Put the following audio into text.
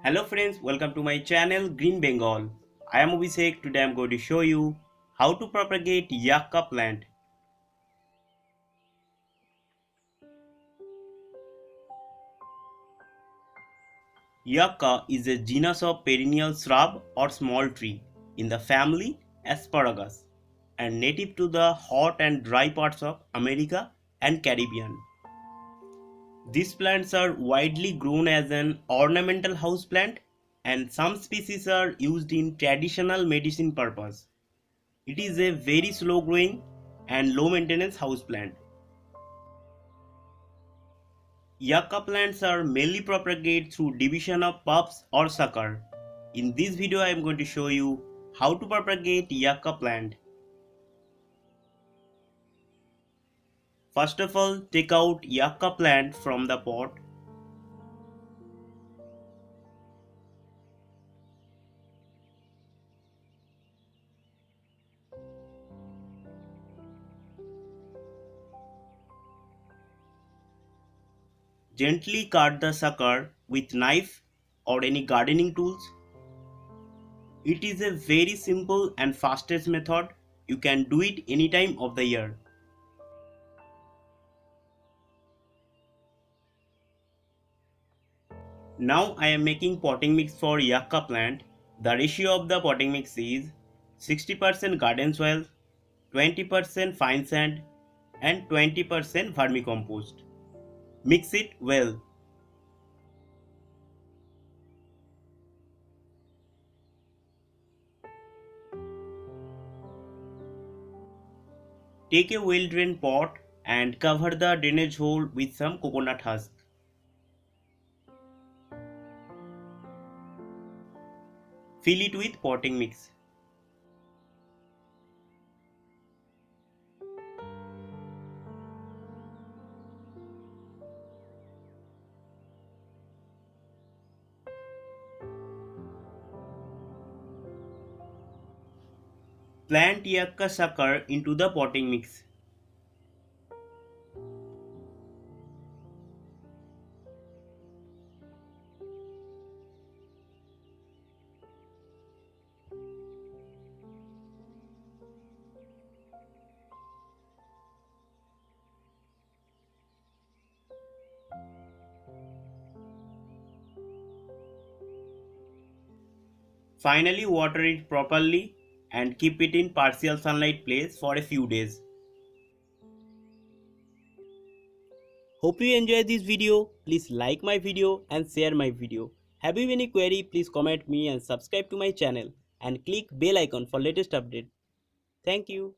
Hello friends, welcome to my channel Green Bengal. I am Abhishek. Today I am going to show you how to propagate Yucca plant. Yucca is a genus of perennial shrub or small tree in the family Asparagaceae and native to the hot and dry parts of America and Caribbean. These plants are widely grown as an ornamental houseplant and some species are used in traditional medicine purpose. It is a very slow growing and low maintenance houseplant. Yucca plants are mainly propagated through division of pups or sucker. In this video I am going to show you how to propagate Yucca plant. First of all, take out Yucca plant from the pot. Gently cut the sucker with knife or any gardening tools. It is a very simple and fastest method. You can do it any time of the year. Now I am making potting mix for Yucca plant. The ratio of the potting mix is 60% garden soil, 20% fine sand and 20% vermicompost. Mix it well. Take a well drained pot and cover the drainage hole with some coconut husk. Fill it with potting mix. Plant Yucca sucker into the potting mix. Finally, water it properly and keep it in partial sunlight place for a few days. Hope you enjoyed this video. Please like my video and share my video. Have you any query? Please comment me and subscribe to my channel and click bell icon for latest update. Thank you.